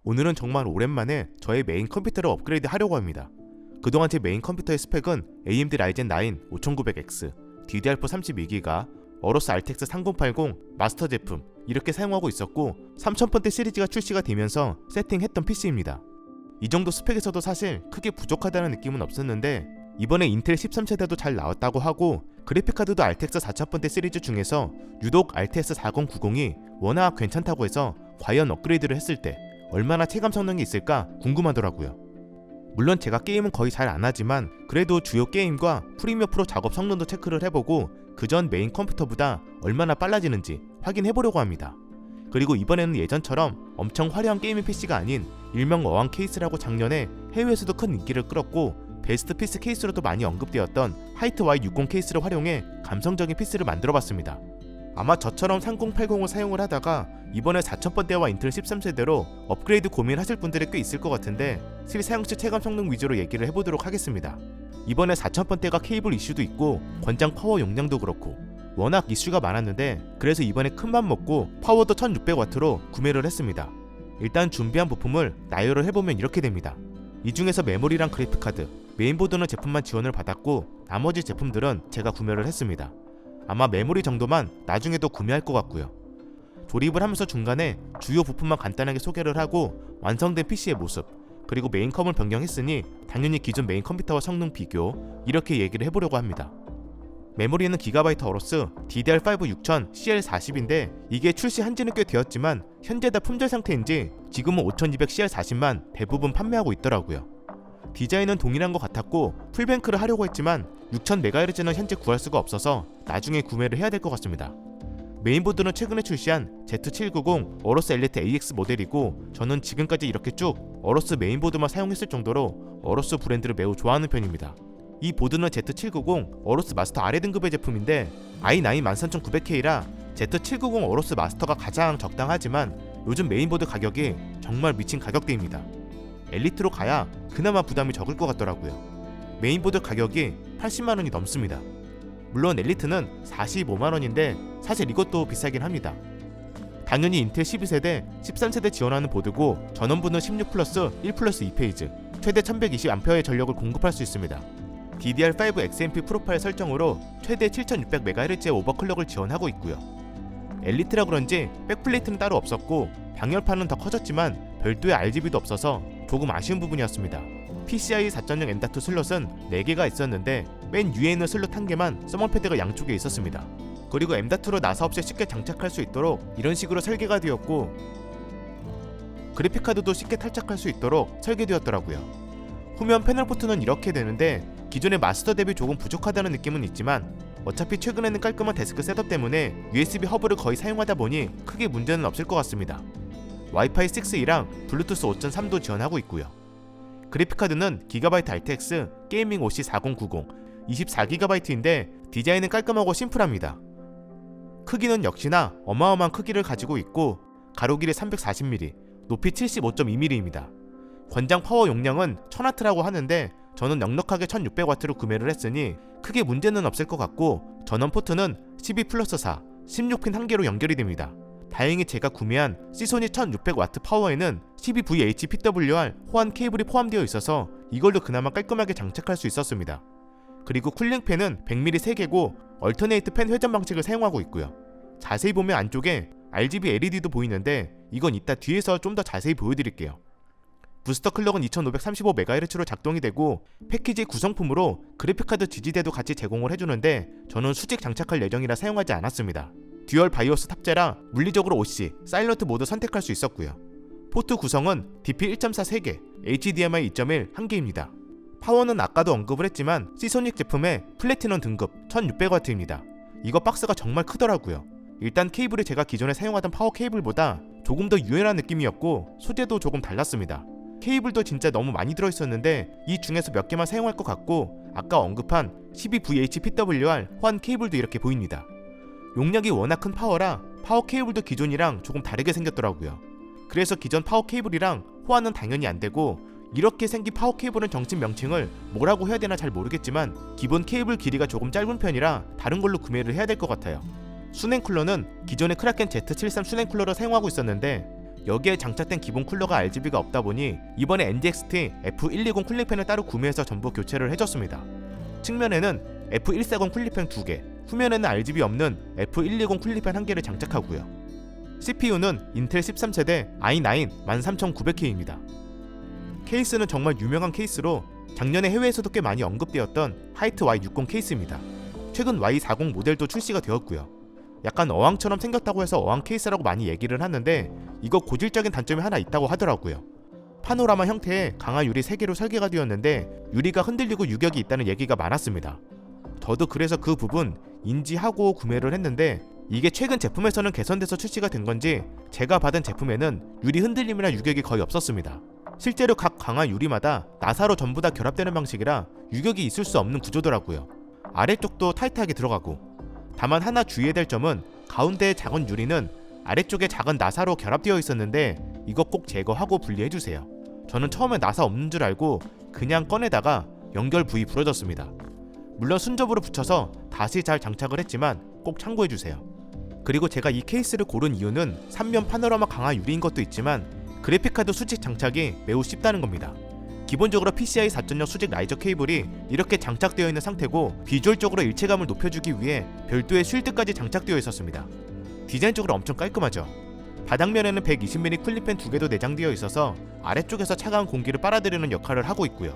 오늘은 정말 오랜만에 저의 메인 컴퓨터를 업그레이드 하려고 합니다. 그동안 제 메인 컴퓨터의 스펙은 AMD Ryzen 9 5900X, DDR4 32GB, 어로스 RTX 3080 마스터 제품 이렇게 사용하고 있었고 3000번대 시리즈가 출시가 되면서 세팅했던 PC입니다. 이 정도 스펙에서도 사실 크게 부족하다는 느낌은 없었는데 이번에 인텔 13세대도 잘 나왔다고 하고 그래픽카드도 RTX 4000번대 시리즈 중에서 유독 RTX 4090이 워낙 괜찮다고 해서 과연 업그레이드를 했을 때 얼마나 체감 성능이 있을까 궁금하더라고요. 물론 제가 게임은 거의 잘 안하지만 그래도 주요 게임과 프리미어 프로 작업 성능도 체크를 해보고 그전 메인 컴퓨터보다 얼마나 빨라지는지 확인해보려고 합니다. 그리고 이번에는 예전처럼 엄청 화려한 게이밍 PC가 아닌 일명 어왕 케이스라고 작년에 해외에서도 큰 인기를 끌었고 베스트 피스 케이스로도 많이 언급되었던 하이트 Y60 케이스를 활용해 감성적인 피스를 만들어봤습니다. 아마 저처럼 3080을 사용을 하다가 이번에 4000번대와 인텔 13세대로 업그레이드 고민하실 분들이 꽤 있을 것 같은데 실사용시 체감 성능 위주로 얘기를 해보도록 하겠습니다. 이번에 4000번대가 케이블 이슈도 있고 권장 파워 용량도 그렇고 워낙 이슈가 많았는데 그래서 이번에 큰맘 먹고 파워도 1600W로 구매를 했습니다. 일단 준비한 부품을 나열을 해보면 이렇게 됩니다. 이 중에서 메모리랑 그래픽카드, 메인보드는 제품만 지원을 받았고 나머지 제품들은 제가 구매를 했습니다. 아마 메모리 정도만 나중에도 구매할 것 같고요. 조립을 하면서 중간에 주요 부품만 간단하게 소개를 하고 완성된 PC의 모습, 그리고 메인컴을 변경했으니 당연히 기존 메인 컴퓨터와 성능 비교 이렇게 얘기를 해보려고 합니다. 메모리는 기가바이트 어로스 DDR5 6000 CL40인데 이게 출시한지는 꽤 되었지만 현재 다 품절 상태인지 지금은 5200 CL40만 대부분 판매하고 있더라고요. 디자인은 동일한 것 같았고 풀뱅크를 하려고 했지만 6000MHz는 현재 구할 수가 없어서 나중에 구매를 해야 될 것 같습니다. 메인보드는 최근에 출시한 Z790 어로스 엘리트 AX 모델이고 저는 지금까지 이렇게 쭉 어로스 메인보드만 사용했을 정도로 어로스 브랜드를 매우 좋아하는 편입니다. 이 보드는 Z790 어로스 마스터 아래 등급의 제품인데 i9 13900K라 Z790 어로스 마스터가 가장 적당하지만 요즘 메인보드 가격이 정말 미친 가격대입니다. 엘리트로 가야 그나마 부담이 적을 것 같더라고요. 메인보드 가격이 80만원이 넘습니다. 물론 엘리트는 45만원인데 사실 이것도 비싸긴 합니다. 당연히 인텔 12세대, 13세대 지원하는 보드고 전원부는 16 플러스 1 플러스 2페이지, 최대 1120A의 전력을 공급할 수 있습니다. DDR5 XMP 프로파일 설정으로 최대 7600MHz의 오버클럭을 지원하고 있고요. 엘리트라 그런지 백플레이트는 따로 없었고 방열판은 더 커졌지만 별도의 RGB도 없어서 조금 아쉬운 부분이었습니다. PCIe 4.0 M.2 슬롯은 4개가 있었는데 맨 위에 있는 슬롯 1개만 서머패드가 양쪽에 있었습니다. 그리고 M.2로 나사 없이 쉽게 장착할 수 있도록 이런 식으로 설계가 되었고 그래픽카드도 쉽게 탈착할 수 있도록 설계되었더라고요. 후면 패널 포트는 이렇게 되는데 기존의 마스터 대비 조금 부족하다는 느낌은 있지만 어차피 최근에는 깔끔한 데스크 셋업 때문에 USB 허브를 거의 사용하다 보니 크게 문제는 없을 것 같습니다. 와이파이 6E랑 블루투스 5.3도 지원하고 있고요. 그래픽카드는 기가바이트 RTX 게이밍 OC 4090 24GB인데 디자인은 깔끔하고 심플합니다. 크기는 역시나 어마어마한 크기를 가지고 있고 가로 길이 340mm, 높이 75.2mm입니다. 권장 파워 용량은 1000W라고 하는데 저는 넉넉하게 1600W로 구매를 했으니 크게 문제는 없을 것 같고 전원 포트는 12 플러스 4, 16핀 1개로 연결이 됩니다. 다행히 제가 구매한 시소닉 1600W 파워에는 12VH-PWR 호환 케이블이 포함되어 있어서 이걸로 그나마 깔끔하게 장착할 수 있었습니다. 그리고 쿨링팬은 100mm 3개고 얼터네이트 팬 회전 방식을 사용하고 있고요. 자세히 보면 안쪽에 RGB LED도 보이는데 이건 이따 뒤에서 좀 더 자세히 보여드릴게요. 부스터 클럭은 2535MHz로 작동이 되고 패키지 구성품으로 그래픽카드 지지대도 같이 제공을 해주는데 저는 수직 장착할 예정이라 사용하지 않았습니다. 듀얼 바이오스 탑재라 물리적으로 OC, 사일런트 모드 선택할 수 있었고요. 포트 구성은 DP 1.4 3개, HDMI 2.1 1개입니다. 파워는 아까도 언급을 했지만 시소닉 제품의 플래티넘 등급 1600W입니다. 이거 박스가 정말 크더라고요. 일단 케이블이 제가 기존에 사용하던 파워 케이블보다 조금 더 유연한 느낌이었고 소재도 조금 달랐습니다. 케이블도 진짜 너무 많이 들어있었는데 이 중에서 몇 개만 사용할 것 같고 아까 언급한 12VH-PWR 호환 케이블도 이렇게 보입니다. 용량이 워낙 큰 파워라 파워 케이블도 기존이랑 조금 다르게 생겼더라고요. 그래서 기존 파워 케이블이랑 호환은 당연히 안되고 이렇게 생긴 파워 케이블은 정식 명칭을 뭐라고 해야 되나 잘 모르겠지만 기본 케이블 길이가 조금 짧은 편이라 다른 걸로 구매를 해야 될 것 같아요. 수냉 쿨러는 기존의 크라켄 Z73 수냉 쿨러를 사용하고 있었는데 여기에 장착된 기본 쿨러가 RGB가 없다 보니 이번에 NDXT F120 쿨링팬을 따로 구매해서 전부 교체를 해줬습니다. 측면에는 F140 쿨링팬 2개, 후면에는 RGB 없는 F120 쿨링팬 1개를 장착하고요. CPU는 인텔 13세대 i9 13900K입니다. 케이스는 정말 유명한 케이스로 작년에 해외에서도 꽤 많이 언급되었던 하이트 Y60 케이스입니다. 최근 Y40 모델도 출시가 되었고요. 약간 어항처럼 생겼다고 해서 어항 케이스라고 많이 얘기를 하는데 이거 고질적인 단점이 하나 있다고 하더라고요. 파노라마 형태의 강화 유리 3개로 설계가 되었는데 유리가 흔들리고 유격이 있다는 얘기가 많았습니다. 저도 그래서 그 부분 인지하고 구매를 했는데 이게 최근 제품에서는 개선돼서 출시가 된 건지 제가 받은 제품에는 유리 흔들림이나 유격이 거의 없었습니다. 실제로 각 강화 유리마다 나사로 전부 다 결합되는 방식이라 유격이 있을 수 없는 구조더라고요. 아래쪽도 타이트하게 들어가고, 다만 하나 주의해야 될 점은 가운데의 작은 유리는 아래쪽에 작은 나사로 결합되어 있었는데 이거 꼭 제거하고 분리해주세요. 저는 처음에 나사 없는 줄 알고 그냥 꺼내다가 연결 부위 부러졌습니다. 물론 순접으로 붙여서 다시 잘 장착을 했지만 꼭 참고해주세요. 그리고 제가 이 케이스를 고른 이유는 3면 파노라마 강화 유리인 것도 있지만 그래픽카드 수직 장착이 매우 쉽다는 겁니다. 기본적으로 PCI 4.0 수직 라이저 케이블이 이렇게 장착되어 있는 상태고 비주얼적으로 일체감을 높여주기 위해 별도의 쉴드까지 장착되어 있었습니다. 디자인적으로 엄청 깔끔하죠. 바닥면에는 120mm 쿨링팬 2개도 내장되어 있어서 아래쪽에서 차가운 공기를 빨아들이는 역할을 하고 있고요.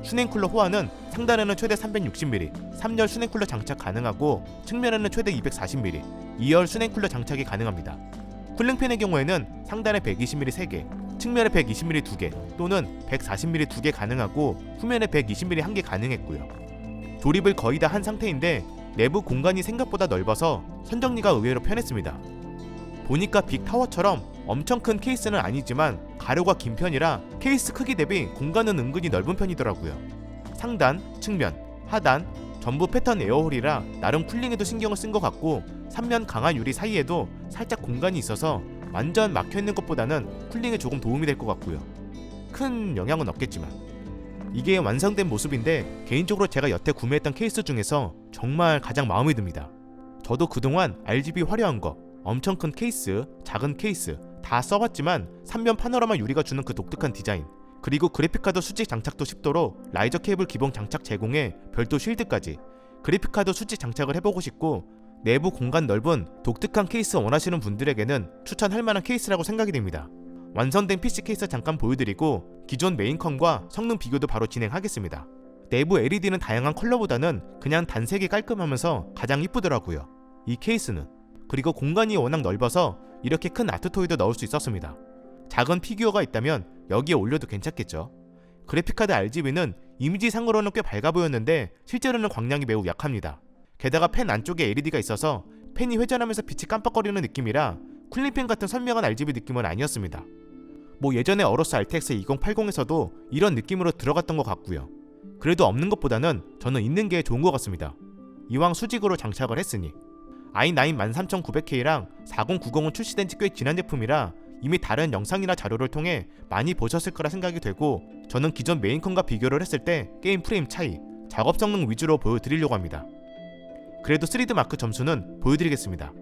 수냉쿨러 호환은 상단에는 최대 360mm 3열 수냉쿨러 장착 가능하고 측면에는 최대 240mm 2열 수냉쿨러 장착이 가능합니다. 쿨링팬의 경우에는 상단에 120mm 3개, 측면에 120mm 2개 또는 140mm 2개 가능하고 후면에 120mm 1개 가능했고요. 조립을 거의 다 한 상태인데 내부 공간이 생각보다 넓어서 선정리가 의외로 편했습니다. 보니까 빅타워처럼 엄청 큰 케이스는 아니지만 가로가 긴 편이라 케이스 크기 대비 공간은 은근히 넓은 편이더라고요. 상단, 측면, 하단 전부 패턴 에어홀이라 나름 쿨링에도 신경을 쓴 것 같고 3면 강화 유리 사이에도 살짝 공간이 있어서 완전 막혀있는 것보다는 쿨링에 조금 도움이 될 것 같고요. 큰 영향은 없겠지만 이게 완성된 모습인데 개인적으로 제가 여태 구매했던 케이스 중에서 정말 가장 마음에 듭니다. 저도 그동안 RGB 화려한 거, 엄청 큰 케이스, 작은 케이스 다 써봤지만 3면 파노라마 유리가 주는 그 독특한 디자인, 그리고 그래픽카드 수직 장착도 쉽도록 라이저 케이블 기본 장착 제공에 별도 쉴드까지, 그래픽카드 수직 장착을 해보고 싶고 내부 공간 넓은 독특한 케이스 원하시는 분들에게는 추천할 만한 케이스라고 생각이 됩니다. 완성된 PC 케이스 잠깐 보여드리고 기존 메인컴과 성능 비교도 바로 진행하겠습니다. 내부 LED는 다양한 컬러보다는 그냥 단색이 깔끔하면서 가장 이쁘더라고요. 이 케이스는. 그리고 공간이 워낙 넓어서 이렇게 큰 아트토이도 넣을 수 있었습니다. 작은 피규어가 있다면 여기에 올려도 괜찮겠죠. 그래픽카드 RGB는 이미지상으로는 꽤 밝아 보였는데 실제로는 광량이 매우 약합니다. 게다가 펜 안쪽에 LED가 있어서 펜이 회전하면서 빛이 깜빡거리는 느낌이라 쿨링팬 같은 선명한 RGB 느낌은 아니었습니다. 뭐 예전에 어로스 RTX 2080에서도 이런 느낌으로 들어갔던 것 같고요. 그래도 없는 것보다는 저는 있는 게 좋은 것 같습니다. 이왕 수직으로 장착을 했으니. i9 13900K랑 4090은 출시된 지 꽤 지난 제품이라 이미 다른 영상이나 자료를 통해 많이 보셨을 거라 생각이 되고 저는 기존 메인컴과 비교를 했을 때 게임 프레임 차이, 작업 성능 위주로 보여드리려고 합니다. 그래도 3D 마크 점수는 보여드리겠습니다.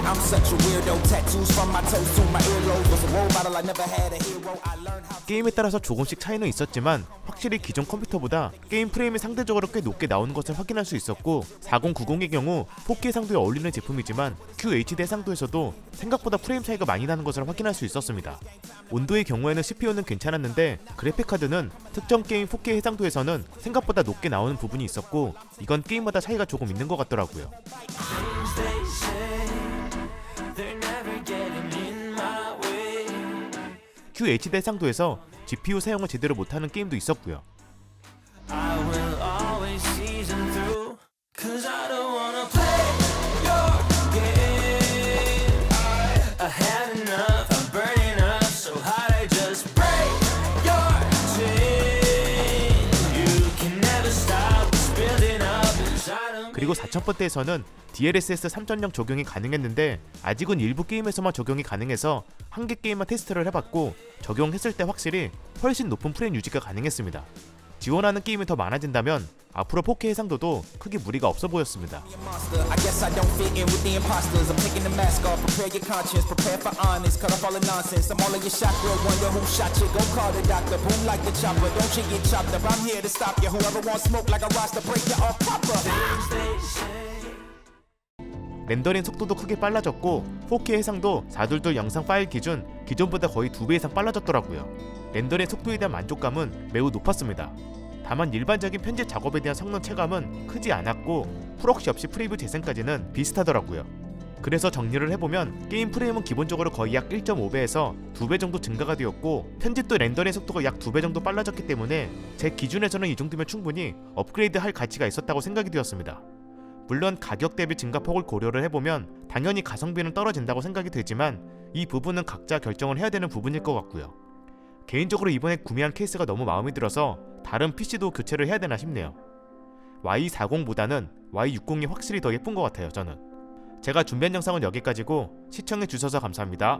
I'm such a weirdo. Tattoos from my toes to my earlobes. Was a role model. I never had a hero. I learned how. 게임에 따라서 조금씩 차이는 있었지만 확실히 기존 컴퓨터보다 게임 프레임이 상대적으로 꽤 높게 나오는 것을 확인할 수 있었고 4090의 경우 4K 해상도에 어울리는 제품이지만 QHD 해상도에서도 생각보다 프레임 차이가 많이 나는 것을 확인할 수 있었습니다. 온도의 경우에는 CPU는 괜찮았는데 그래픽카드는 특정 게임 4K 해상도에서는 생각보다 높게 나오는 부분이 있었고 이건 게임마다 차이가 조금 있는 것 같더라고요. QHD 해상도에서 GPU 사용을 제대로 못하는 게임도 있었고요. 그리고 4000번대에서는 DLSS 3.0 적용이 가능했는데 아직은 일부 게임에서만 적용이 가능해서 한 개 게임만 테스트를 해봤고 적용했을 때 확실히 훨씬 높은 프레임 유지가 가능했습니다. 지원하는 게임이 더 많아진다면 앞으로 4K 해상도도 크게 무리가 없어 보였습니다. I guess I don't fit in with the imposters. I'm taking the mask off. Prepare your conscience. Prepare for honest. Cut off all the nonsense. I'm all of your chakra. Wonder who shot you. Go call the doctor. Boom like the chopper. Don't you get chopped up. I'm here to stop you. Whoever wants smoke like a roster, break you off proper. 렌더링 속도도 크게 빨라졌고 4K 해상도 422 영상 파일 기준 기존보다 거의 2배 이상 빨라졌더라고요. 렌더링 속도에 대한 만족감은 매우 높았습니다. 다만 일반적인 편집 작업에 대한 성능 체감은 크지 않았고 프록시 없이 프리뷰 재생까지는 비슷하더라고요. 그래서 정리를 해보면 게임 프레임은 기본적으로 거의 약 1.5배에서 2배 정도 증가가 되었고 편집도 렌더링 속도가 약 2배 정도 빨라졌기 때문에 제 기준에서는 이 정도면 충분히 업그레이드 할 가치가 있었다고 생각이 되었습니다. 물론 가격 대비 증가폭을 고려를 해보면 당연히 가성비는 떨어진다고 생각이 되지만 이 부분은 각자 결정을 해야 되는 부분일 것 같고요. 개인적으로 이번에 구매한 케이스가 너무 마음에 들어서 다른 PC도 교체를 해야 되나 싶네요. Y40보다는 Y60이 확실히 더 예쁜 것 같아요. 저는. 제가 준비한 영상은 여기까지고 시청해주셔서 감사합니다.